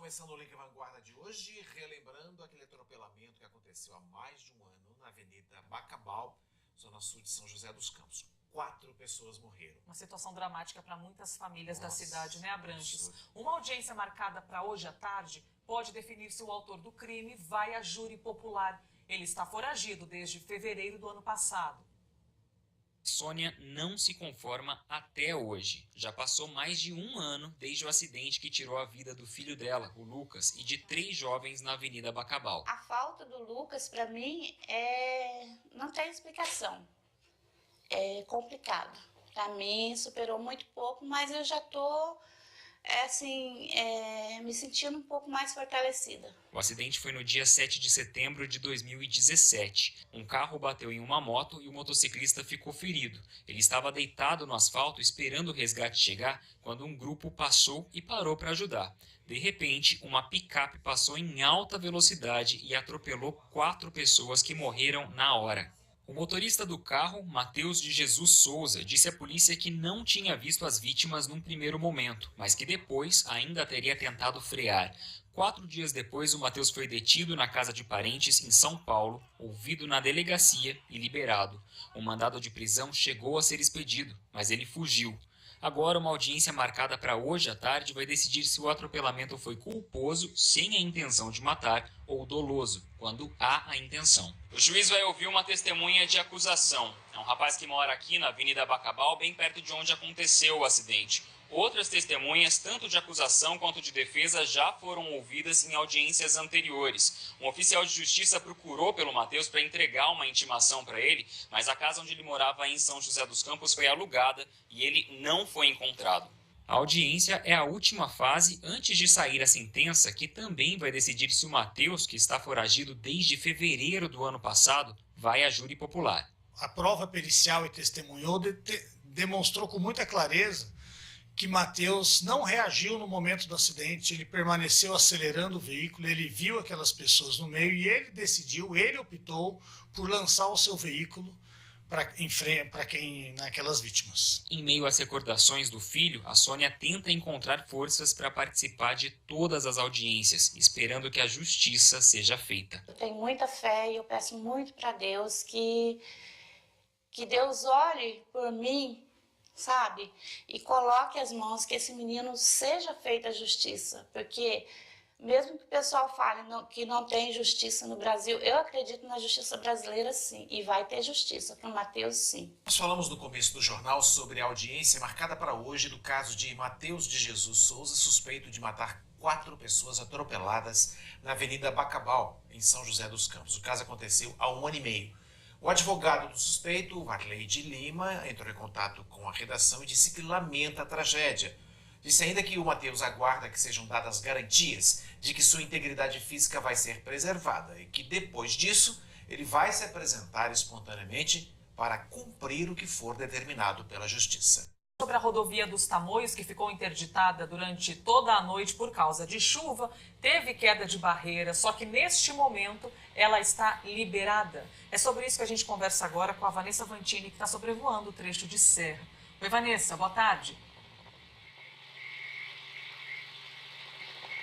começando o Link Vanguarda de hoje, relembrando aquele atropelamento que aconteceu há mais de um ano na Avenida Bacabal, zona sul de São José dos Campos. 4 pessoas morreram. Uma situação dramática para muitas famílias da cidade, né, Abranches? Uma audiência marcada para hoje à tarde pode definir se o autor do crime vai a júri popular. Ele está foragido desde fevereiro do ano passado. Sônia não se conforma até hoje. Já passou mais de um ano desde o acidente que tirou a vida do filho dela, o Lucas, e de 3 jovens na Avenida Bacabal. A falta do Lucas, para mim, não tem explicação. É complicado. Para mim, superou muito pouco, mas eu já estou me sentindo um pouco mais fortalecida. O acidente foi no dia 7 de setembro de 2017. Um carro bateu em uma moto e o motociclista ficou ferido. Ele estava deitado no asfalto esperando o resgate chegar quando um grupo passou e parou para ajudar. De repente, uma picape passou em alta velocidade e atropelou 4 pessoas que morreram na hora. O motorista do carro, Matheus de Jesus Souza, disse à polícia que não tinha visto as vítimas num primeiro momento, mas que depois ainda teria tentado frear. 4 dias depois, o Matheus foi detido na casa de parentes em São Paulo, ouvido na delegacia e liberado. O mandado de prisão chegou a ser expedido, mas ele fugiu. Agora, uma audiência marcada para hoje à tarde vai decidir se o atropelamento foi culposo, sem a intenção de matar, ou doloso, quando há a intenção. O juiz vai ouvir uma testemunha de acusação. É um rapaz que mora aqui na Avenida Bacabal, bem perto de onde aconteceu o acidente. Outras testemunhas, tanto de acusação quanto de defesa, já foram ouvidas em audiências anteriores. Um oficial de justiça procurou pelo Matheus para entregar uma intimação para ele, mas a casa onde ele morava em São José dos Campos foi alugada e ele não foi encontrado. A audiência é a última fase antes de sair a sentença, que também vai decidir se o Matheus, que está foragido desde fevereiro do ano passado, vai a júri popular. A prova pericial e testemunhou demonstrou com muita clareza que Matheus não reagiu no momento do acidente, ele permaneceu acelerando o veículo, ele viu aquelas pessoas no meio e ele optou por lançar o seu veículo naquelas vítimas. Em meio às recordações do filho, a Sônia tenta encontrar forças para participar de todas as audiências, esperando que a justiça seja feita. Eu tenho muita fé e eu peço muito para Deus que Deus olhe por mim, sabe? E coloque as mãos, que esse menino seja feita a justiça. Porque mesmo que o pessoal fale que não tem justiça no Brasil, eu acredito na justiça brasileira sim. E vai ter justiça para o Matheus sim. Nós falamos no começo do jornal sobre a audiência marcada para hoje do caso de Matheus de Jesus Souza, suspeito de matar 4 pessoas atropeladas na Avenida Bacabal, em São José dos Campos. O caso aconteceu há 1 ano e meio. O advogado do suspeito, Varley de Lima, entrou em contato com a redação e disse que lamenta a tragédia. Disse ainda que o Matheus aguarda que sejam dadas garantias de que sua integridade física vai ser preservada e que depois disso ele vai se apresentar espontaneamente para cumprir o que for determinado pela justiça. Sobre a rodovia dos Tamoios, que ficou interditada durante toda a noite por causa de chuva, teve queda de barreira, só que neste momento ela está liberada. É sobre isso que a gente conversa agora com a Vanessa Vantini, que está sobrevoando o trecho de serra. Oi, Vanessa, boa tarde.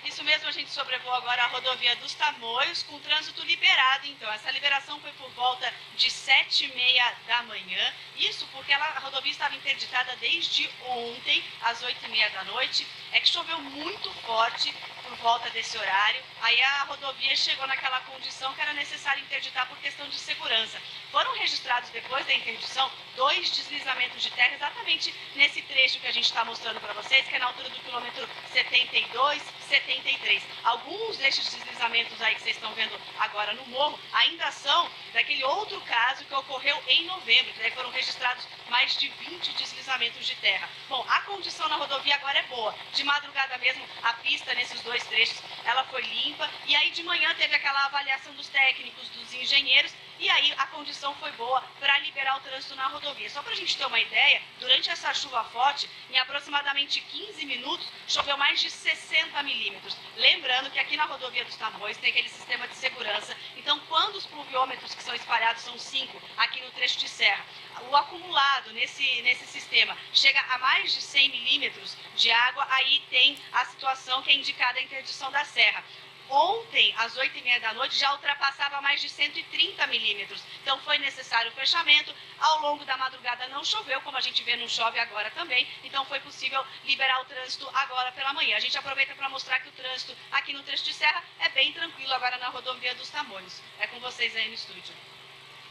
Isso mesmo, a gente sobrevoa agora a rodovia dos Tamoios com o trânsito liberado. Então, essa liberação foi por volta de 7h30 da manhã. Isso porque a rodovia estava interditada desde ontem, às 8h30 da noite. É que choveu muito forte por volta desse horário. Aí a rodovia chegou naquela condição que era necessário interditar por questão de segurança. Foram registrados depois da interdição 2 deslizamentos de terra exatamente nesse trecho que a gente está mostrando para vocês, que é na altura do quilômetro 72, 73. Alguns desses deslizamentos aí que vocês estão vendo agora no morro ainda são daquele outro caso que ocorreu em novembro, que daí foram registrados mais de 20 deslizamentos de terra. Bom, a condição na rodovia agora é boa. De madrugada mesmo, a pista nesses 2 trechos, ela foi limpa. E aí de manhã teve aquela avaliação dos técnicos, dos engenheiros, e aí a condição foi boa para liberar o trânsito na rodovia. Só para a gente ter uma ideia, durante essa chuva forte, em aproximadamente 15 minutos, choveu mais de 60 milímetros. Lembrando que aqui na rodovia dos Tamoios tem aquele sistema de segurança, então quando os pluviômetros que são espalhados são 5 aqui no trecho de serra, o acumulado nesse sistema chega a mais de 100 milímetros de água, aí tem a situação que é indicada a interdição da serra. Ontem, às 8h30 da noite, já ultrapassava mais de 130 milímetros. Então, foi necessário o fechamento. Ao longo da madrugada não choveu, como a gente vê, não chove agora também. Então, foi possível liberar o trânsito agora pela manhã. A gente aproveita para mostrar que o trânsito aqui no trecho de serra é bem tranquilo agora na rodovia dos Tamoios. É com vocês aí no estúdio.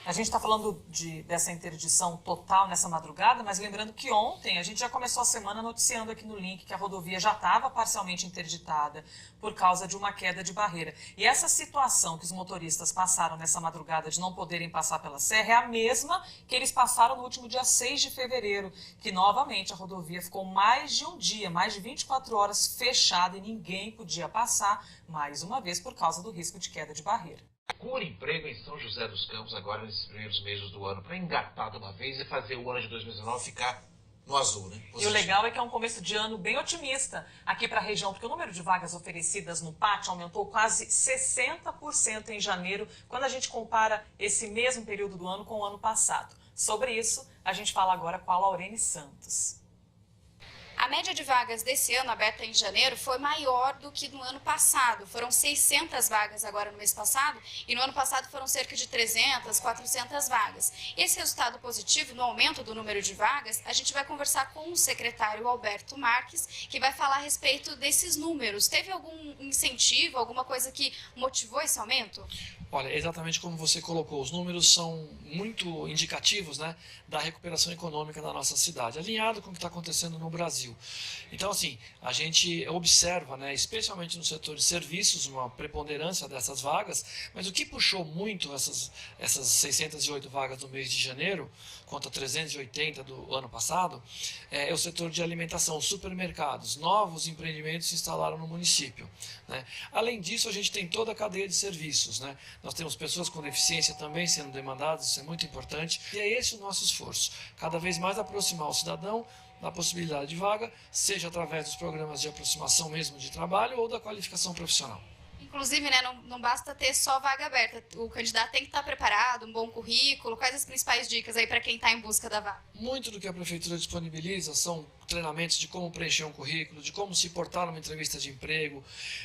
A gente está falando dessa interdição total nessa madrugada, mas lembrando que ontem a gente já começou a semana noticiando aqui no link que a rodovia já estava parcialmente interditada por causa de uma queda de barreira. E essa situação que os motoristas passaram nessa madrugada de não poderem passar pela serra é a mesma que eles passaram no último dia 6 de fevereiro, que novamente a rodovia ficou mais de um dia, mais de 24 horas fechada e ninguém podia passar, mais uma vez por causa do risco de queda de barreira. Procure emprego em São José dos Campos agora nesses primeiros meses do ano para engatar de uma vez e fazer o ano de 2019 ficar no azul, né? Positivo. E o legal é que é um começo de ano bem otimista aqui para a região, porque o número de vagas oferecidas no PAT aumentou quase 60% em janeiro, quando a gente compara esse mesmo período do ano com o ano passado. Sobre isso, a gente fala agora com a Laurene Santos. A média de vagas desse ano, aberta em janeiro, foi maior do que no ano passado. Foram 600 vagas agora no mês passado, e no ano passado foram cerca de 300, 400 vagas. Esse resultado positivo, no aumento do número de vagas, a gente vai conversar com o secretário Alberto Marques, que vai falar a respeito desses números. Teve algum incentivo, alguma coisa que motivou esse aumento? Olha, exatamente como você colocou, os números são muito indicativos, né, da recuperação econômica da nossa cidade, alinhado com o que está acontecendo no Brasil. Então, assim, a gente observa, né, especialmente no setor de serviços, uma preponderância dessas vagas, mas o que puxou muito essas 608 vagas no mês de janeiro, contra 380 do ano passado, é o setor de alimentação, os supermercados, novos empreendimentos se instalaram no município, né? Além disso, a gente tem toda a cadeia de serviços, né? Nós temos pessoas com deficiência também sendo demandadas, isso é muito importante, e é esse o nosso esforço, cada vez mais aproximar o cidadão da possibilidade de vaga, seja através dos programas de aproximação mesmo de trabalho ou da qualificação profissional. Inclusive, né, não basta ter só vaga aberta, o candidato tem que estar preparado, um bom currículo. Quais as principais dicas aí para quem está em busca da vaga? Muito do que a prefeitura disponibiliza são treinamentos de como preencher um currículo, de como se portar numa entrevista de emprego,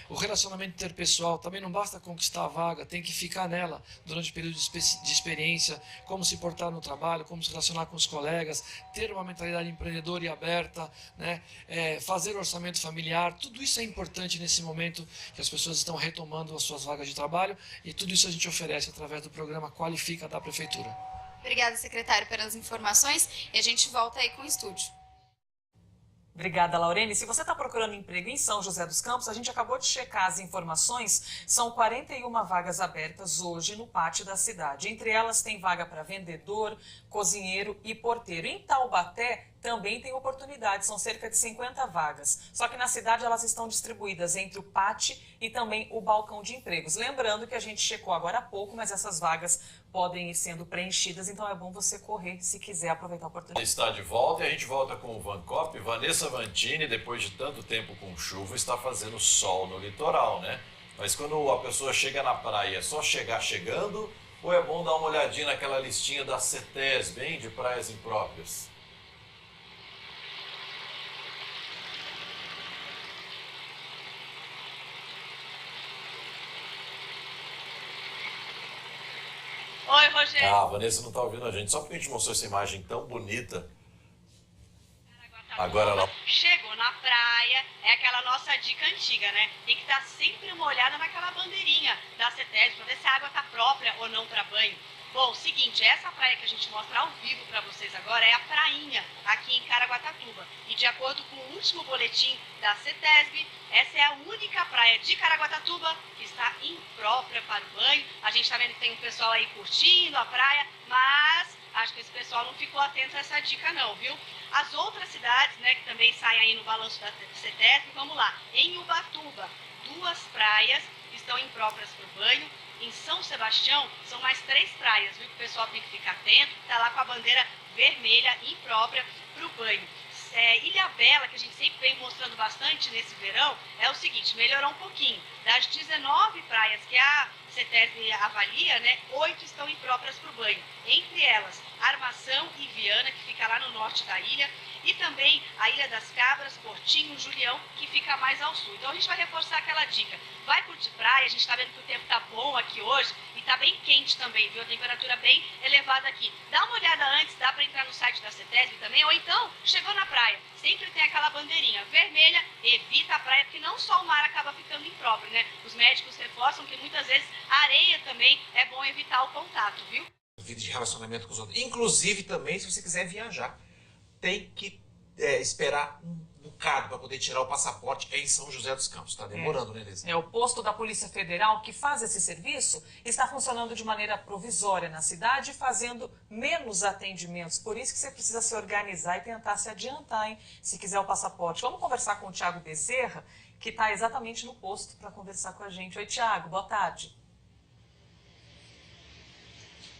o relacionamento interpessoal. Também não basta conquistar a vaga, tem que ficar nela durante o período de experiência, como se portar no trabalho, como se relacionar com os colegas, ter uma mentalidade empreendedora e aberta, né? Fazer orçamento familiar. Tudo isso é importante nesse momento que as pessoas estão retomando as suas vagas de trabalho, e tudo isso a gente oferece através do programa Qualifica da Prefeitura. Obrigada, secretário, pelas informações, e a gente volta aí com o estúdio. Obrigada, Laurene. Se você está procurando emprego em São José dos Campos, a gente acabou de checar as informações, são 41 vagas abertas hoje no pátio da cidade. Entre elas tem vaga para vendedor, cozinheiro e porteiro. Em Taubaté também tem oportunidade, são cerca de 50 vagas. Só que na cidade elas estão distribuídas entre o PAT e também o balcão de empregos. Lembrando que a gente checou agora há pouco, mas essas vagas podem ir sendo preenchidas, então é bom você correr se quiser aproveitar a oportunidade. Está de volta e a gente volta com o Vancop. Vanessa Vantini, depois de tanto tempo com chuva, está fazendo sol no litoral, né? Mas quando a pessoa chega na praia, é só chegar chegando, ou é bom dar uma olhadinha naquela listinha da CETESB, bem de praias impróprias? Oi, Rogério. A Vanessa não está ouvindo a gente, só porque a gente mostrou essa imagem tão bonita. Agora ela chegou na praia, é aquela nossa dica antiga, né? Tem que estar sempre uma olhada naquela bandeirinha da CETESB para ver se a água está própria ou não para banho. Bom, seguinte, essa praia que a gente mostra ao vivo para vocês agora é a prainha aqui em Caraguatatuba. E de acordo com o último boletim da CETESB, essa é a única praia de Caraguatatuba que está imprópria para o banho. A gente está vendo que tem um pessoal aí curtindo a praia, mas acho que esse pessoal não ficou atento a essa dica não, viu? As outras cidades, né, que também saem aí no balanço da CETESB, vamos lá. Em Ubatuba, 2 praias estão impróprias para o banho. Em São Sebastião, são mais 3 praias, viu? Que o pessoal tem que ficar atento, tá lá com a bandeira vermelha imprópria para o banho. Ilhabela, que a gente sempre vem mostrando bastante nesse verão, é o seguinte, melhorou um pouquinho. Das 19 praias que a CETESB avalia, né, 8 estão impróprias para o banho. Entre elas, Armação e Viana, que fica lá no norte da ilha, e também a Ilha das Cabras, Portinho, Julião, que fica mais ao sul. Então a gente vai reforçar aquela dica. Vai curtir praia, a gente está vendo que o tempo está bom aqui hoje e está bem quente também, viu? A temperatura bem elevada aqui. Dá uma olhada antes, dá para entrar no site da CETESB também, ou então, chegou na praia, sempre tem aquela bandeirinha vermelha, evita a praia, porque não só o mar acaba ficando impróprio, né? Os médicos reforçam que muitas vezes a areia também é bom evitar o contato, viu? Vida de relacionamento com os outros. Inclusive também, se você quiser viajar, tem que esperar um bocado para poder tirar o passaporte em São José dos Campos. Está demorando, né, Elisa? O posto da Polícia Federal que faz esse serviço está funcionando de maneira provisória na cidade, fazendo menos atendimentos. Por isso que você precisa se organizar e tentar se adiantar, hein? Se quiser o passaporte. Vamos conversar com o Thiago Bezerra, que está exatamente no posto para conversar com a gente. Oi, Thiago, boa tarde.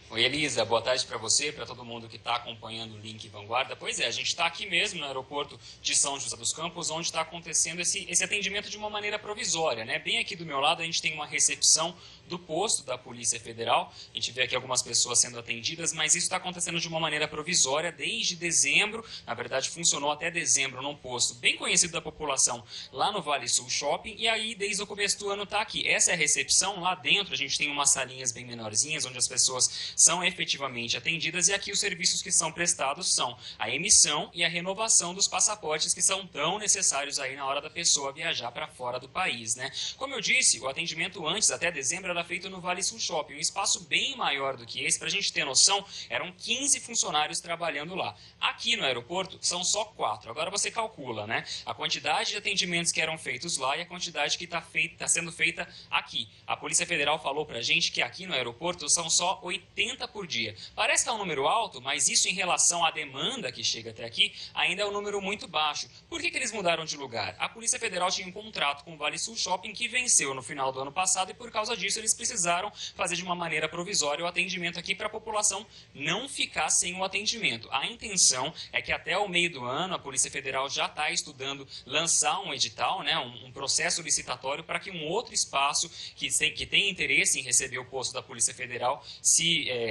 Oi, Elisa, boa tarde para você, para todo mundo que está acompanhando o Link Vanguarda. Pois é, a gente está aqui mesmo no aeroporto de São José dos Campos, onde está acontecendo esse atendimento de uma maneira provisória, né? Bem aqui do meu lado a gente tem uma recepção do posto da Polícia Federal. A gente vê aqui algumas pessoas sendo atendidas, mas isso está acontecendo de uma maneira provisória desde dezembro. Na verdade, funcionou até dezembro num posto bem conhecido da população lá no Vale Sul Shopping, e aí desde o começo do ano está aqui. Essa é a recepção. Lá dentro a gente tem umas salinhas bem menorzinhas, onde as pessoas são efetivamente atendidas, e aqui os serviços que são prestados são a emissão e a renovação dos passaportes, que são tão necessários aí na hora da pessoa viajar para fora do país, né? Como eu disse, o atendimento antes, até dezembro, era feito no Vale Sul Shopping, um espaço bem maior do que esse. Para a gente ter noção, eram 15 funcionários trabalhando lá. Aqui no aeroporto são só 4. Agora você calcula, né? A quantidade de atendimentos que eram feitos lá e a quantidade que está sendo feita aqui. A Polícia Federal falou para a gente que aqui no aeroporto são só 80 por dia. Parece que é um número alto, mas isso em relação à demanda que chega até aqui, ainda é um número muito baixo. Por que eles mudaram de lugar? A Polícia Federal tinha um contrato com o Vale Sul Shopping que venceu no final do ano passado, e por causa disso eles precisaram fazer de uma maneira provisória o atendimento aqui para a população não ficar sem o atendimento. A intenção é que até o meio do ano a Polícia Federal já está estudando lançar um edital, né, um processo licitatório para que um outro espaço que tem interesse em receber o posto da Polícia Federal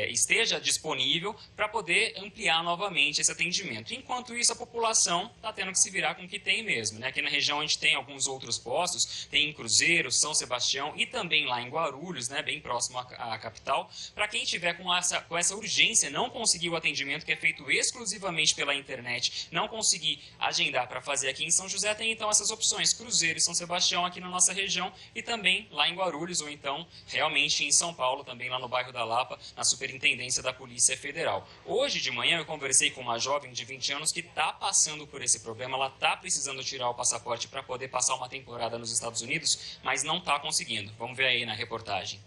esteja disponível para poder ampliar novamente esse atendimento. Enquanto isso, a população está tendo que se virar com o que tem mesmo, né? Aqui na região a gente tem alguns outros postos, tem em Cruzeiro, São Sebastião e também lá em Guarulhos, né, bem próximo à capital. Para quem tiver com essa urgência, não conseguir o atendimento que é feito exclusivamente pela internet, não conseguir agendar para fazer aqui em São José, tem então essas opções, Cruzeiro e São Sebastião aqui na nossa região, e também lá em Guarulhos, ou então realmente em São Paulo, também lá no bairro da Lapa, na Superintendência da Polícia Federal. Hoje de manhã eu conversei com uma jovem de 20 anos que está passando por esse problema. Ela está precisando tirar o passaporte para poder passar uma temporada nos Estados Unidos, mas não está conseguindo. Vamos ver aí na reportagem.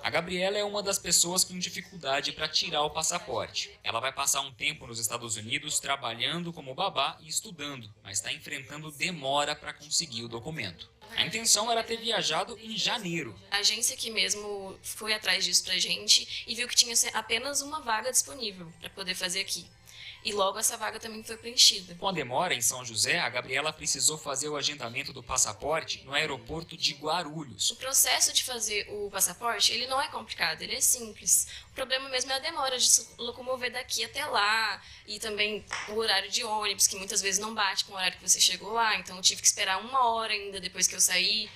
A Gabriela é uma das pessoas com dificuldade para tirar o passaporte. Ela vai passar um tempo nos Estados Unidos trabalhando como babá e estudando, mas está enfrentando demora para conseguir o documento. A intenção era ter viajado em janeiro. A agência aqui mesmo foi atrás disso pra gente e viu que tinha apenas uma vaga disponível para poder fazer aqui. E logo essa vaga também foi preenchida. Com a demora em São José, a Gabriela precisou fazer o agendamento do passaporte no aeroporto de Guarulhos. O processo de fazer o passaporte, ele não é complicado, ele é simples. O problema mesmo é a demora de se locomover daqui até lá, e também o horário de ônibus, que muitas vezes não bate com o horário que você chegou lá, então eu tive que esperar 1 hora ainda depois que eu saí.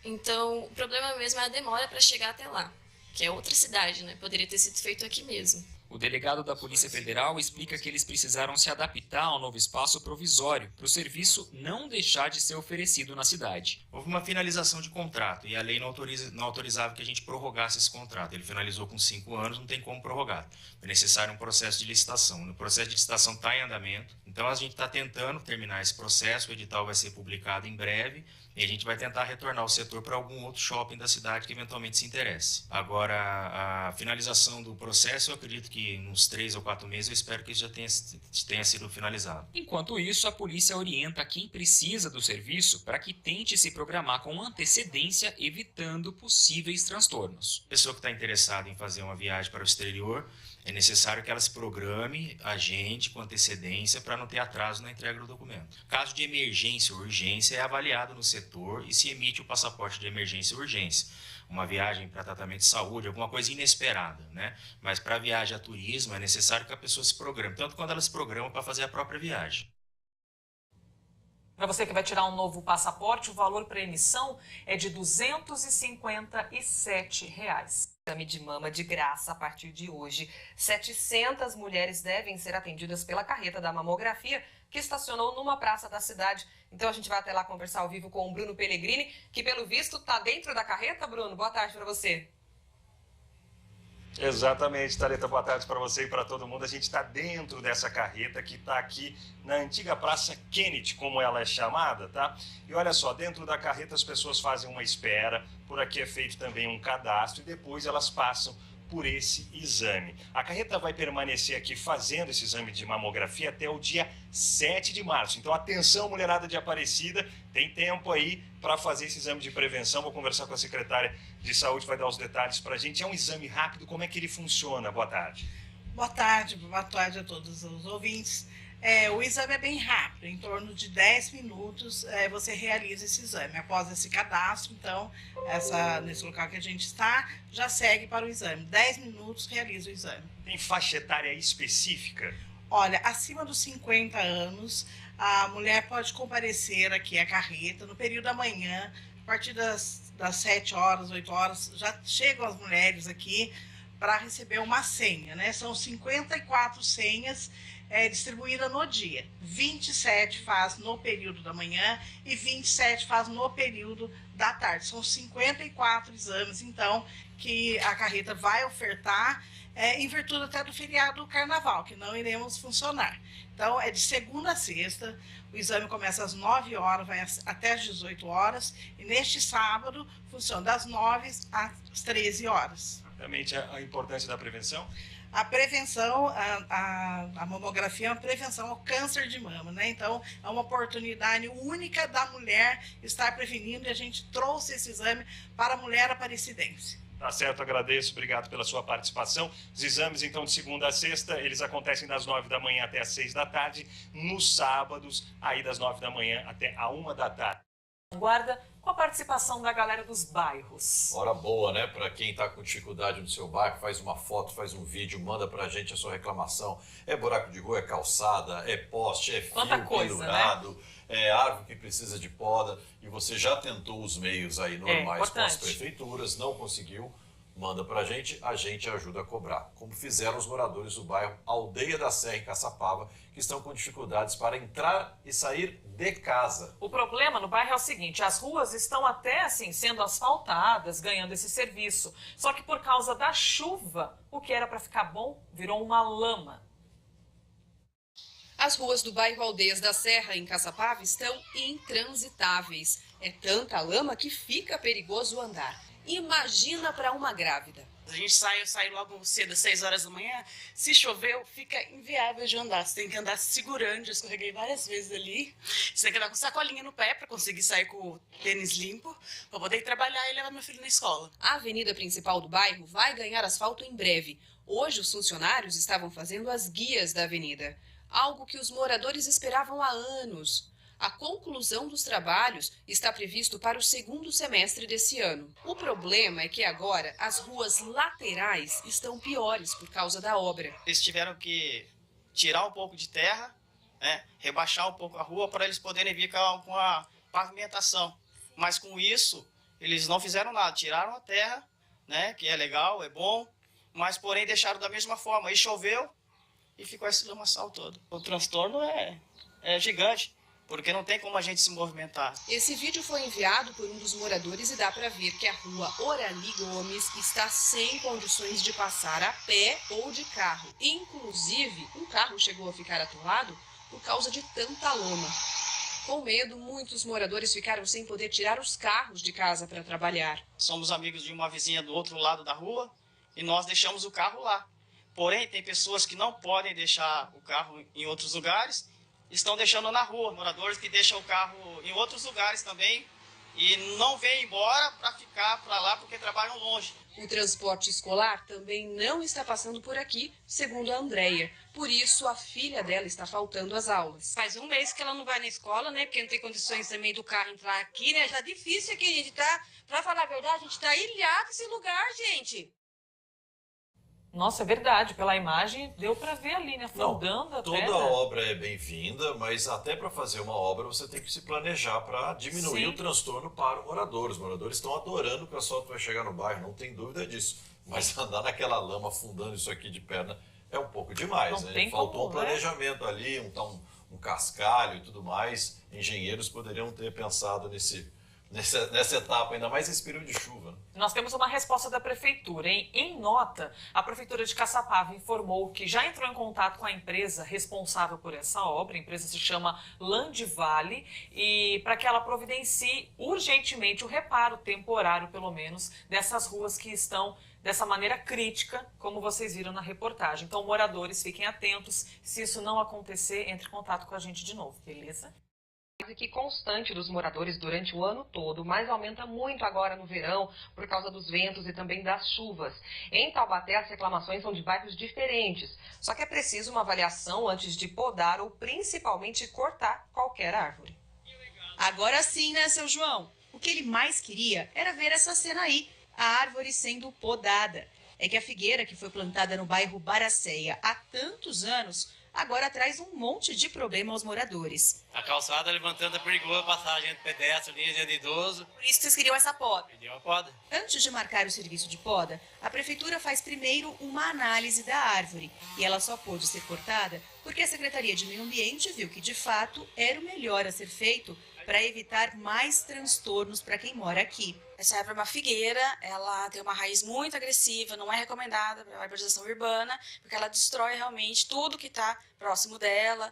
Então o problema mesmo é a demora para chegar até lá, que é outra cidade, né? Poderia ter sido feito aqui mesmo. O delegado da Polícia Federal explica que eles precisaram se adaptar ao novo espaço provisório para o serviço não deixar de ser oferecido na cidade. Houve uma finalização de contrato e a lei não autorizava que a gente prorrogasse esse contrato. Ele finalizou com 5 anos, não tem como prorrogar. É necessário um processo de licitação. O processo de licitação está em andamento, então a gente está tentando terminar esse processo, o edital vai ser publicado em breve, e a gente vai tentar retornar o setor para algum outro shopping da cidade que eventualmente se interesse. Agora, a finalização do processo, eu acredito que daqui uns 3 ou 4 meses eu espero que isso já tenha sido finalizado. Enquanto isso, a polícia orienta quem precisa do serviço para que tente se programar com antecedência, evitando possíveis transtornos. A pessoa que está interessada em fazer uma viagem para o exterior, é necessário que ela se programe, agende com antecedência para não ter atraso na entrega do documento. Caso de emergência ou urgência, é avaliado no setor e se emite o passaporte de emergência ou urgência. Uma viagem para tratamento de saúde, alguma coisa inesperada, né? Mas para viagem a turismo é necessário que a pessoa se programe, tanto quando ela se programa para fazer a própria viagem. Para você que vai tirar um novo passaporte, o valor para emissão é de R$ 257. Exame de mama de graça a partir de hoje. 700 mulheres devem ser atendidas pela carreta da mamografia que estacionou numa praça da cidade. Então a gente vai até lá conversar ao vivo com o Bruno Pellegrini, que pelo visto está dentro da carreta. Bruno, boa tarde para você. Exatamente, Thalita, boa tarde para você e para todo mundo. A gente está dentro dessa carreta que está aqui na antiga Praça Kennedy, como ela é chamada, tá? E olha só, dentro da carreta as pessoas fazem uma espera, por aqui é feito também um cadastro e depois elas passam por esse exame. A carreta vai permanecer aqui fazendo esse exame de mamografia até o dia 7 de março. Então, atenção, mulherada de Aparecida, tem tempo aí para fazer esse exame de prevenção. Vou conversar com a secretária de saúde, vai dar os detalhes para a gente. É um exame rápido, como é que ele funciona? Boa tarde. Boa tarde a todos os ouvintes. O exame é bem rápido, em torno de 10 minutos você realiza esse exame. Após esse cadastro, então, nesse local que a gente está, já segue para o exame. 10 minutos realiza o exame. Tem faixa etária específica? Olha, acima dos 50 anos, a mulher pode comparecer aqui à carreta no período da manhã, a partir das 7 horas, 8 horas, já chegam as mulheres aqui para receber uma senha, né? São 54 senhas distribuída no dia. 27 faz no período da manhã e 27 faz no período da tarde. São 54 exames, então, que a carreta vai ofertar, em virtude até do feriado do carnaval, que não iremos funcionar. Então, é de segunda a sexta, o exame começa às 9 horas, vai até às 18 horas, e neste sábado funciona das 9 às 13 horas. Realmente a importância da prevenção? A prevenção, a mamografia é uma prevenção ao câncer de mama, né? Então, é uma oportunidade única da mulher estar prevenindo e a gente trouxe esse exame para a mulher aparecidense. Tá certo, agradeço, obrigado pela sua participação. Os exames, então, de segunda a sexta, eles acontecem das 9 da manhã até às 6 da tarde, nos sábados, aí das 9 da manhã até a 1 da tarde. Guarda com a participação da galera dos bairros. Hora boa, né? Para quem está com dificuldade no seu bairro, faz uma foto, faz um vídeo, manda pra gente a sua reclamação. É buraco de rua, é calçada, é poste, é fio pendurado, né? É árvore que precisa de poda. E você já tentou os meios aí normais com as prefeituras, não conseguiu. Manda pra gente, a gente ajuda a cobrar. Como fizeram os moradores do bairro Aldeia da Serra, em Caçapava, que estão com dificuldades para entrar e sair de casa. O problema no bairro é o seguinte, as ruas estão até assim sendo asfaltadas, ganhando esse serviço. Só que por causa da chuva, o que era para ficar bom virou uma lama. As ruas do bairro Aldeias da Serra, em Caçapava, estão intransitáveis. É tanta lama que fica perigoso andar. Imagina para uma grávida. A gente eu saio logo cedo, às 6 horas da manhã. Se choveu, fica inviável de andar. Você tem que andar segurando, já escorreguei várias vezes ali. Você tem que andar com sacolinha no pé para conseguir sair com o tênis limpo, para poder ir trabalhar e levar meu filho na escola. A avenida principal do bairro vai ganhar asfalto em breve. Hoje, os funcionários estavam fazendo as guias da avenida, algo que os moradores esperavam há anos. A conclusão dos trabalhos está previsto para o segundo semestre desse ano. O problema é que agora as ruas laterais estão piores por causa da obra. Eles tiveram que tirar um pouco de terra, né, rebaixar um pouco a rua para eles poderem vir com a pavimentação. Mas com isso, eles não fizeram nada. Tiraram a terra, né, que é legal, é bom, mas porém deixaram da mesma forma. Aí choveu e ficou esse lamaçal todo. O transtorno é gigante, porque não tem como a gente se movimentar. Esse vídeo foi enviado por um dos moradores e dá para ver que a rua Orali Gomes está sem condições de passar a pé ou de carro. Inclusive, um carro chegou a ficar atolado por causa de tanta lama. Com medo, muitos moradores ficaram sem poder tirar os carros de casa para trabalhar. Somos amigos de uma vizinha do outro lado da rua e nós deixamos o carro lá, Porém, tem pessoas que não podem deixar o carro em outros lugares, estão deixando na rua. Moradores que deixam o carro em outros lugares também e não vêm embora para ficar para lá porque trabalham longe. O transporte escolar também não está passando por aqui, segundo a Andréia. Por isso, a filha dela está faltando às aulas. Faz um mês que ela não vai na escola, né? Porque não tem condições também do carro entrar aqui, né? Tá difícil aqui, a gente tá, pra falar a verdade, a gente tá ilhado nesse lugar, gente. Nossa, é verdade. Pela imagem, deu para ver ali, né? Afundando a Toda pedra. obra é bem-vinda, mas até para fazer uma obra você tem que se planejar para diminuir o transtorno para o morador. Os moradores estão adorando que o asfalto vai chegar no bairro, não tem dúvida disso. Mas andar naquela lama afundando isso aqui de perna é um pouco demais. Né? Faltou um planejamento ali, um cascalho e tudo mais. Engenheiros poderiam ter pensado nessa etapa, ainda mais nesse período de chuva. Nós temos uma resposta da Prefeitura, hein? Em nota, a Prefeitura de Caçapava informou que já entrou em contato com a empresa responsável por essa obra, a empresa se chama Landvale, e para que ela providencie urgentemente o reparo temporário, pelo menos, dessas ruas que estão dessa maneira crítica, como vocês viram na reportagem. Então, moradores, fiquem atentos. Se isso não acontecer, entre em contato com a gente de novo, beleza? Que constante dos moradores durante o ano todo, mas aumenta muito agora no verão por causa dos ventos e também das chuvas. Em Taubaté, as reclamações são de bairros diferentes, só que é preciso uma avaliação antes de podar ou principalmente cortar qualquer árvore. Agora sim, né, seu João? O que ele mais queria era ver essa cena aí, a árvore sendo podada. É que a figueira que foi plantada no bairro Baracéia há tantos anos agora traz um monte de problema aos moradores. A calçada levantando é perigoso passar gente pedestre, gente de idoso. Por isso vocês queriam essa poda. Pediu a poda. Antes de marcar o serviço de poda, a prefeitura faz primeiro uma análise da árvore e ela só pôde ser cortada porque a Secretaria de Meio Ambiente viu que de fato era o melhor a ser feito para evitar mais transtornos para quem mora aqui. Essa árvore é uma figueira, ela tem uma raiz muito agressiva, não é recomendada para a arborização urbana, porque ela destrói realmente tudo que está próximo dela,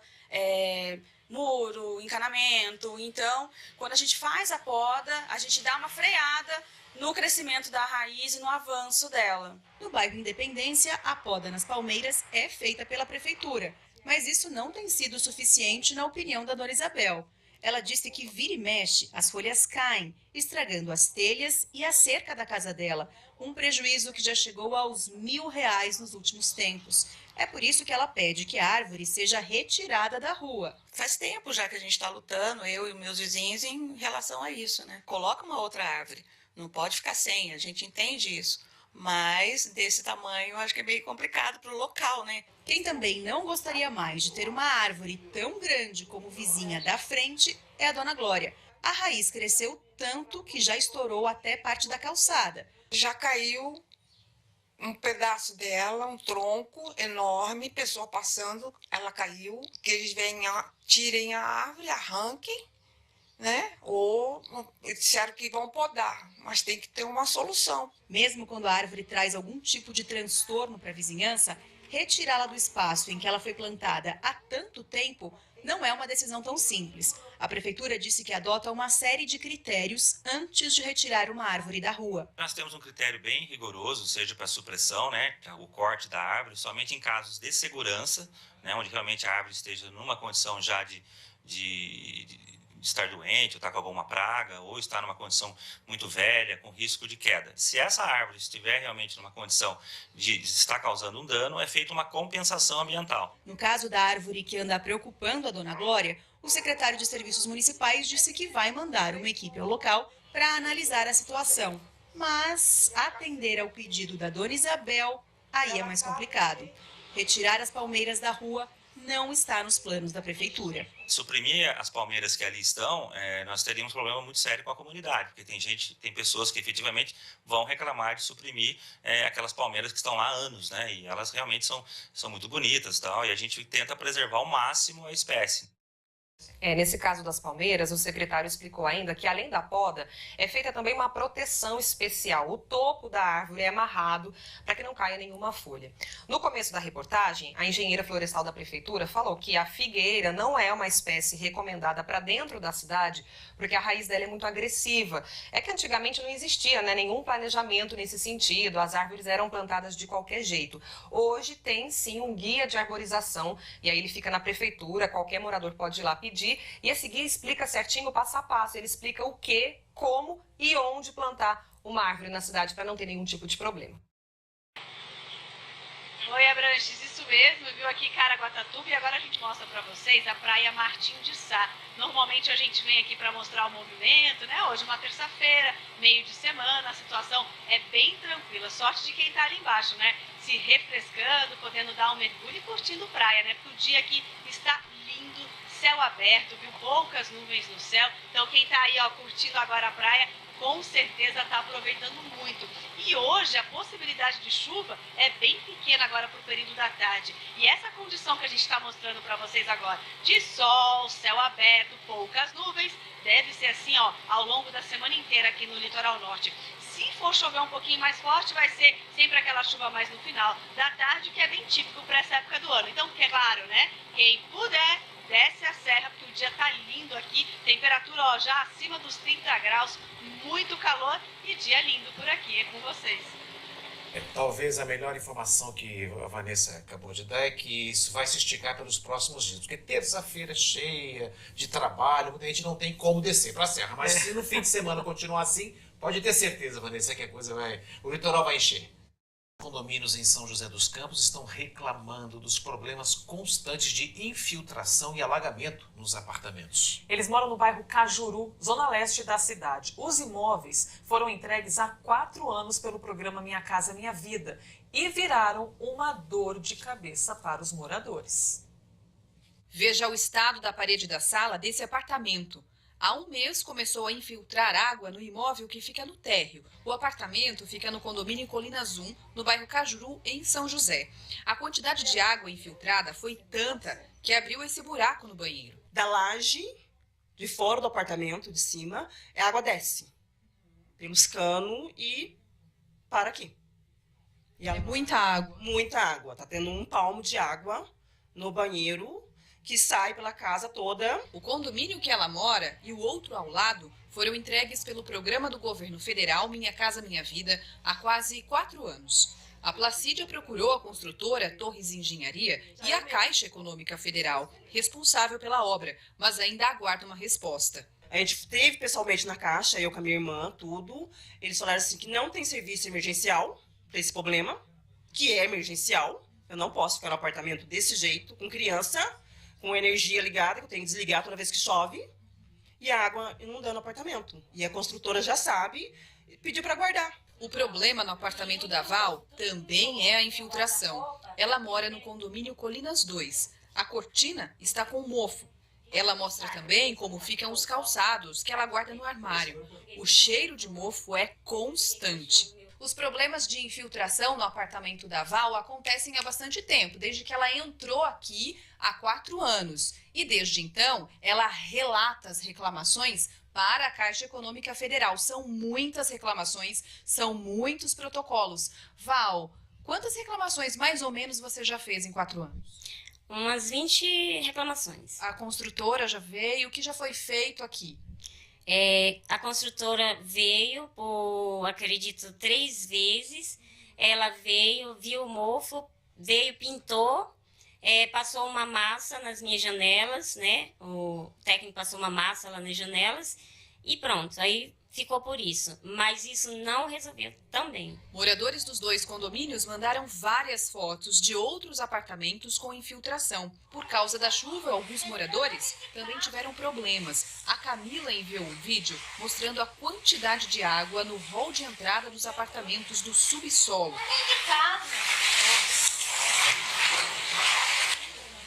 muro, encanamento. Então, quando a gente faz a poda, a gente dá uma freada no crescimento da raiz e no avanço dela. No bairro Independência, a poda nas palmeiras é feita pela prefeitura, mas isso não tem sido suficiente na opinião da dona Isabel. Ela disse que vira e mexe, as folhas caem, estragando as telhas e a cerca da casa dela, um prejuízo que já chegou aos R$1.000 nos últimos tempos. É por isso que ela pede que a árvore seja retirada da rua. Faz tempo já que a gente está lutando, eu e meus vizinhos, em relação a isso, né? Coloca uma outra árvore, não pode ficar sem, a gente entende isso. Mas desse tamanho eu acho que é meio complicado para o local, né? Quem também não gostaria mais de ter uma árvore tão grande como vizinha da frente é a dona Glória. A raiz cresceu tanto que já estourou até parte da calçada. Já caiu um pedaço dela, um tronco enorme, pessoa passando, ela caiu, que eles venham, tirem a árvore, arranquem, né? Ou disseram que vão podar, mas tem que ter uma solução. Mesmo quando a árvore traz algum tipo de transtorno para a vizinhança, retirá-la do espaço em que ela foi plantada há tanto tempo não é uma decisão tão simples. A prefeitura disse que adota uma série de critérios antes de retirar uma árvore da rua. Nós temos um critério bem rigoroso, seja para supressão, né, o corte da árvore, somente em casos de segurança, né, onde realmente a árvore esteja numa condição já de estar doente, ou estar com alguma praga, ou estar numa condição muito velha, com risco de queda. Se essa árvore estiver realmente numa condição de estar causando um dano, é feita uma compensação ambiental. No caso da árvore que anda preocupando a dona Glória, o secretário de Serviços Municipais disse que vai mandar uma equipe ao local para analisar a situação. Mas atender ao pedido da dona Isabel, aí é mais complicado. Retirar as palmeiras da rua não está nos planos da prefeitura. Suprimir as palmeiras que ali estão, nós teríamos um problema muito sério com a comunidade, porque tem pessoas que efetivamente vão reclamar de suprimir aquelas palmeiras que estão lá há anos, né? E elas realmente são muito bonitas, tal, e a gente tenta preservar ao máximo a espécie. Nesse caso das palmeiras, o secretário explicou ainda que, além da poda, é feita também uma proteção especial. O topo da árvore é amarrado para que não caia nenhuma folha. No começo da reportagem, a engenheira florestal da prefeitura falou que a figueira não é uma espécie recomendada para dentro da cidade, porque a raiz dela é muito agressiva. É que antigamente não existia, né, nenhum planejamento nesse sentido, as árvores eram plantadas de qualquer jeito. Hoje tem sim um guia de arborização, e aí ele fica na prefeitura, qualquer morador pode ir lá pedir, e esse guia explica certinho o passo a passo, ele explica o que, como e onde plantar uma árvore na cidade para não ter nenhum tipo de problema. Oi, Abranches, isso mesmo, viu aqui Caraguatatuba, e agora a gente mostra para vocês a Praia Martim de Sá. Normalmente a gente vem aqui para mostrar o movimento, né? Hoje é uma terça-feira, meio de semana, a situação é bem tranquila. Sorte de quem está ali embaixo, né? Se refrescando, podendo dar um mergulho e curtindo praia, né? Porque o dia aqui está lindo, céu aberto, viu? Poucas nuvens no céu. Então quem está aí, ó, curtindo agora a praia, com certeza está aproveitando muito. E hoje a possibilidade de chuva é bem pequena agora para o período da tarde. E essa condição que a gente está mostrando para vocês agora, de sol, céu aberto, poucas nuvens, deve ser assim, ó, ao longo da semana inteira aqui no litoral norte. Se for chover um pouquinho mais forte, vai ser sempre aquela chuva mais no final da tarde, que é bem típico para essa época do ano. Então, claro, né? Quem puder, desce a serra, porque o dia tá lindo aqui, temperatura, ó, já acima dos 30 graus, muito calor e dia lindo por aqui, é com vocês. Talvez a melhor informação que a Vanessa acabou de dar é que isso vai se esticar pelos próximos dias, porque terça-feira cheia de trabalho, muita gente não tem como descer para a serra, mas se no fim de semana continuar assim, pode ter certeza, Vanessa, que a coisa o litoral vai encher. Condomínios em São José dos Campos estão reclamando dos problemas constantes de infiltração e alagamento nos apartamentos. Eles moram no bairro Cajuru, zona leste da cidade. Os imóveis foram entregues há 4 anos pelo programa Minha Casa Minha Vida e viraram uma dor de cabeça para os moradores. Veja o estado da parede da sala desse apartamento. Há um mês começou a infiltrar água no imóvel que fica no térreo. O apartamento fica no condomínio Colinas 1, no bairro Cajuru, em São José. A quantidade de água infiltrada foi tanta que abriu esse buraco no banheiro. Da laje, de fora do apartamento, de cima, a água desce pelos canos e para aqui. E é muita água. Muita água. Tá tendo 1 palmo de água no banheiro, que sai pela casa toda. O condomínio que ela mora e o outro ao lado foram entregues pelo programa do governo federal Minha Casa Minha Vida há quase 4 anos. A Placídia procurou a construtora Torres Engenharia e a Caixa Econômica Federal, responsável pela obra, mas ainda aguarda uma resposta. A gente esteve pessoalmente na Caixa, eu com a minha irmã, tudo. Eles falaram assim que não tem serviço emergencial para esse problema, que é emergencial. Eu não posso ficar no apartamento desse jeito, com criança, com energia ligada, que eu tenho que desligar toda vez que chove, e a água inundando o apartamento. E a construtora já sabe e pediu para guardar. O problema no apartamento da Val também é a infiltração. Ela mora no condomínio Colinas 2. A cortina está com mofo. Ela mostra também como ficam os calçados que ela guarda no armário. O cheiro de mofo é constante. Os problemas de infiltração no apartamento da Val acontecem há bastante tempo, desde que ela entrou aqui há 4 anos. E desde então, ela relata as reclamações para a Caixa Econômica Federal. São muitas reclamações, são muitos protocolos. Val, quantas reclamações mais ou menos você já fez em 4 anos? Umas 20 reclamações. A construtora já veio, o que já foi feito aqui? A construtora veio por, acredito, 3 vezes. Ela veio, viu o mofo, veio, pintou, passou uma massa nas minhas janelas, né? O técnico passou uma massa lá nas janelas e pronto, aí ficou por isso. Mas isso não resolveu também. Moradores dos 2 condomínios mandaram várias fotos de outros apartamentos com infiltração. Por causa da chuva, alguns moradores também tiveram problemas. A Camila enviou um vídeo mostrando a quantidade de água no hall de entrada dos apartamentos do subsolo.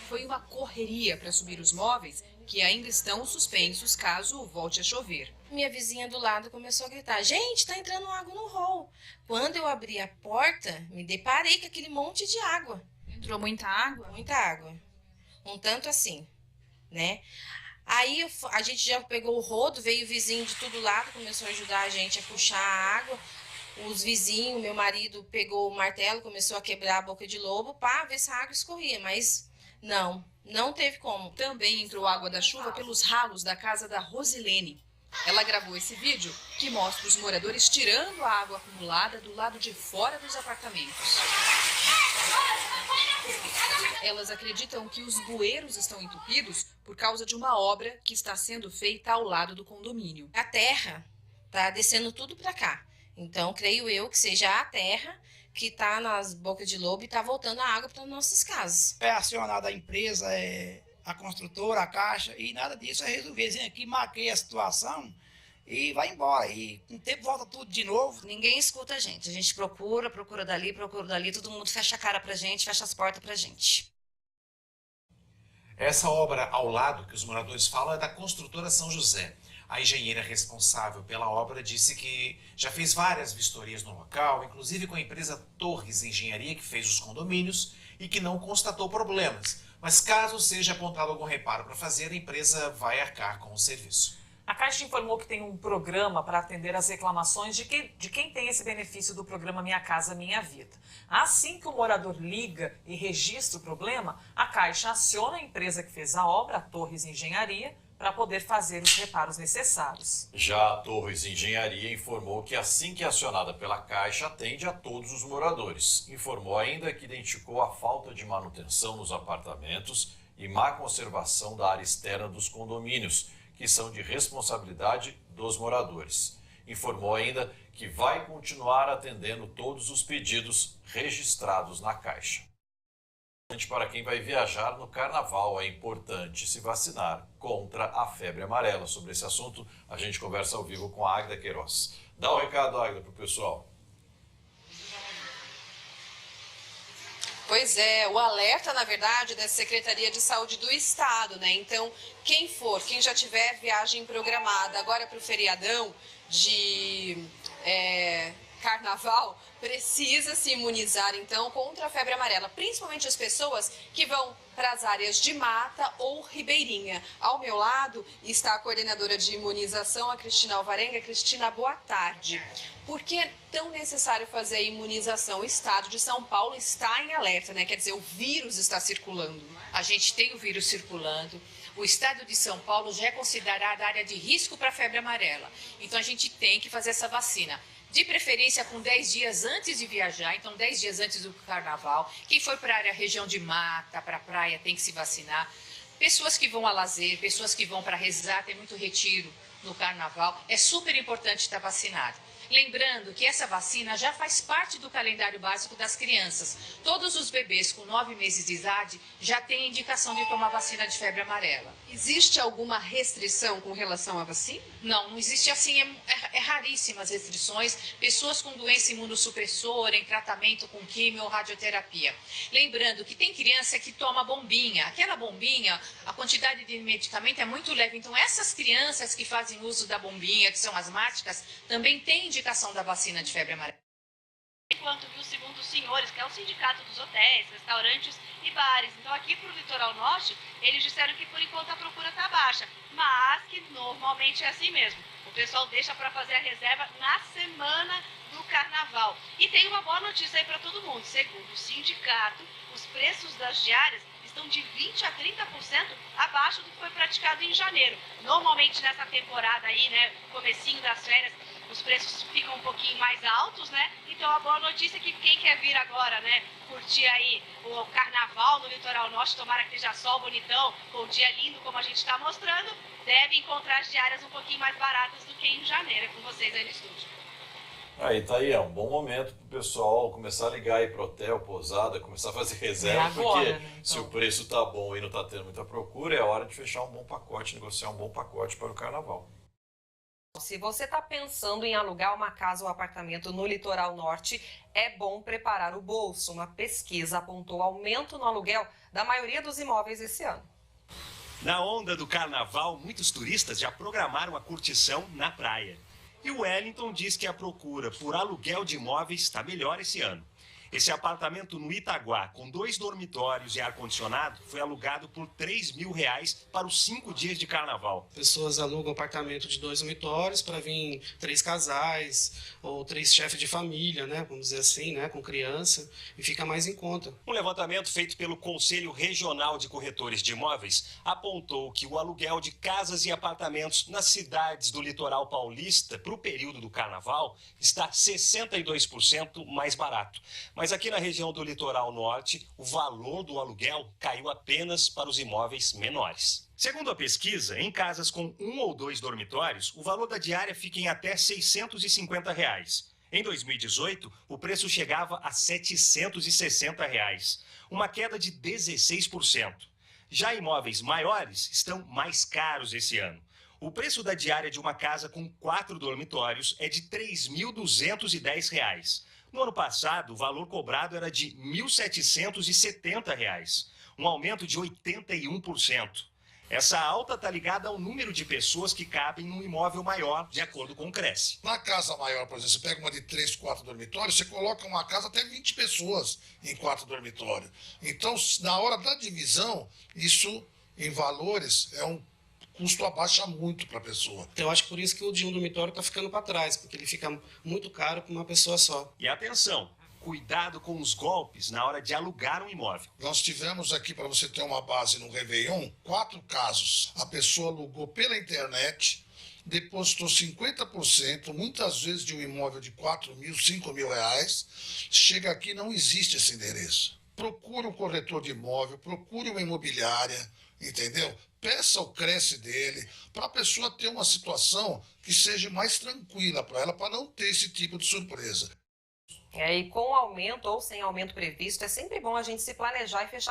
Foi uma correria para subir os móveis, que ainda estão suspensos caso volte a chover. Minha vizinha do lado começou a gritar: gente, tá entrando água no hall. Quando eu abri a porta, me deparei com aquele monte de água. Entrou muita água? Muita água. Um tanto assim, né? Aí a gente já pegou o rodo, veio o vizinho de todo lado, começou a ajudar a gente a puxar a água. Os vizinhos, meu marido pegou o martelo, começou a quebrar a boca de lobo para ver se a água escorria, mas não teve como. Também entrou água da chuva pelos ralos da casa da Rosilene. Ela gravou esse vídeo que mostra os moradores tirando a água acumulada do lado de fora dos apartamentos. Elas acreditam que os bueiros estão entupidos por causa de uma obra que está sendo feita ao lado do condomínio. A terra está descendo tudo para cá. Então, creio eu que seja a terra que está nas bocas de lobo e está voltando a água para nossas casas. É acionada a empresa, a construtora, a caixa, e nada disso é resolver. Vem aqui, maqueia a situação e vai embora. E com o tempo volta tudo de novo. Ninguém escuta a gente procura dali, todo mundo fecha a cara pra gente, fecha as portas pra gente. Essa obra ao lado que os moradores falam é da construtora São José. A engenheira responsável pela obra disse que já fez várias vistorias no local, inclusive com a empresa Torres Engenharia, que fez os condomínios, e que não constatou problemas. Mas caso seja apontado algum reparo para fazer, a empresa vai arcar com o serviço. A Caixa informou que tem um programa para atender as reclamações de quem tem esse benefício do programa Minha Casa Minha Vida. Assim que o morador liga e registra o problema, a Caixa aciona a empresa que fez a obra, a Torres Engenharia, para poder fazer os reparos necessários. Já a Torres Engenharia informou que assim que acionada pela Caixa, atende a todos os moradores. Informou ainda que identificou a falta de manutenção nos apartamentos e má conservação da área externa dos condomínios, que são de responsabilidade dos moradores. Informou ainda que vai continuar atendendo todos os pedidos registrados na Caixa. Para quem vai viajar no Carnaval, é importante se vacinar contra a febre amarela. Sobre esse assunto, a gente conversa ao vivo com a Águida Queiroz. Dá o recado, Águida, para o pessoal. Pois é, o alerta, na verdade, da Secretaria de Saúde do Estado, né? Então, quem já tiver viagem programada agora para o feriadão de Carnaval, precisa se imunizar, então, contra a febre amarela, principalmente as pessoas que vão para as áreas de mata ou ribeirinha. Ao meu lado está a coordenadora de imunização, a Cristina Alvarenga. Cristina, boa tarde. Por que é tão necessário fazer a imunização? O estado de São Paulo está em alerta, né? Quer dizer, o vírus está circulando. A gente tem o vírus circulando. O estado de São Paulo já é considerado área de risco para a febre amarela. Então, a gente tem que fazer essa vacina. De preferência com 10 dias antes de viajar, então 10 dias antes do Carnaval. Quem for para a região de mata, para a praia, tem que se vacinar. Pessoas que vão a lazer, pessoas que vão para rezar, tem muito retiro no Carnaval. É super importante estar vacinado. Lembrando que essa vacina já faz parte do calendário básico das crianças. Todos os bebês com 9 meses de idade já têm indicação de tomar vacina de febre amarela. Existe alguma restrição com relação à vacina? Não existe assim, é raríssimas restrições. Pessoas com doença imunossupressora, em tratamento com quimio ou radioterapia. Lembrando que tem criança que toma bombinha. Aquela bombinha, a quantidade de medicamento é muito leve. Então essas crianças que fazem uso da bombinha, que são asmáticas, também têm indicação da vacina de febre amarela. Enquanto viu, segundo os senhores, que é o sindicato dos hotéis, restaurantes e bares. Então aqui para o litoral norte, eles disseram que por enquanto a procura está baixa, mas que normalmente é assim mesmo. O pessoal deixa para fazer a reserva na semana do Carnaval. E tem uma boa notícia aí para todo mundo. Segundo o sindicato, os preços das diárias estão de 20% a 30% abaixo do que foi praticado em janeiro. Normalmente nessa temporada aí, né, comecinho das férias, os preços ficam um pouquinho mais altos, né? Então a boa notícia é que quem quer vir agora, né, curtir aí o Carnaval no litoral norte, tomara que esteja sol bonitão, com o dia lindo como a gente está mostrando, deve encontrar as diárias um pouquinho mais baratas do que em janeiro. É com vocês aí no estúdio. Aí tá aí, é um bom momento pro pessoal começar a ligar aí pro hotel, pousada, começar a fazer reserva, agora, porque né, então, se o preço tá bom e não tá tendo muita procura, é hora de fechar um bom pacote, negociar um bom pacote para o Carnaval. Se você está pensando em alugar uma casa ou apartamento no litoral norte, é bom preparar o bolso. Uma pesquisa apontou aumento no aluguel da maioria dos imóveis esse ano. Na onda do Carnaval, muitos turistas já programaram a curtição na praia. E o Wellington diz que a procura por aluguel de imóveis está melhor esse ano. Esse apartamento no Itaguá, com 2 dormitórios e ar-condicionado, foi alugado por R$3.000 para os 5 dias de carnaval. Pessoas alugam apartamento de 2 dormitórios para vir 3 casais ou 3 chefes de família, né? Vamos dizer assim, né? Com criança, e fica mais em conta. Um levantamento feito pelo Conselho Regional de Corretores de Imóveis apontou que o aluguel de casas e apartamentos nas cidades do litoral paulista para o período do carnaval está 62% mais barato. Mas aqui na região do litoral norte, o valor do aluguel caiu apenas para os imóveis menores. Segundo a pesquisa, em casas com 1 ou 2 dormitórios, o valor da diária fica em até R$650. Em 2018, o preço chegava a R$760, uma queda de 16%. Já imóveis maiores estão mais caros esse ano. O preço da diária de uma casa com 4 dormitórios é de R$3.210. No ano passado, o valor cobrado era de R$1.770, um aumento de 81%. Essa alta está ligada ao número de pessoas que cabem num imóvel maior, de acordo com o Cresce. Na casa maior, por exemplo, você pega uma de 3, 4 dormitórios, você coloca uma casa até 20 pessoas em 4 dormitórios. Então, na hora da divisão, isso em valores é um custo abaixa muito para a pessoa. Então, eu acho que por isso que o de um dormitório está ficando para trás, porque ele fica muito caro para uma pessoa só. E atenção, cuidado com os golpes na hora de alugar um imóvel. Nós tivemos aqui, para você ter uma base no Réveillon, 4 casos. A pessoa alugou pela internet, depositou 50%, muitas vezes de um imóvel de R$4.000, R$5.000, chega aqui e não existe esse endereço. Procure um corretor de imóvel, procure uma imobiliária, entendeu? Peça o Cresce dele, para a pessoa ter uma situação que seja mais tranquila para ela, para não ter esse tipo de surpresa. E com aumento ou sem aumento previsto, é sempre bom a gente se planejar e fechar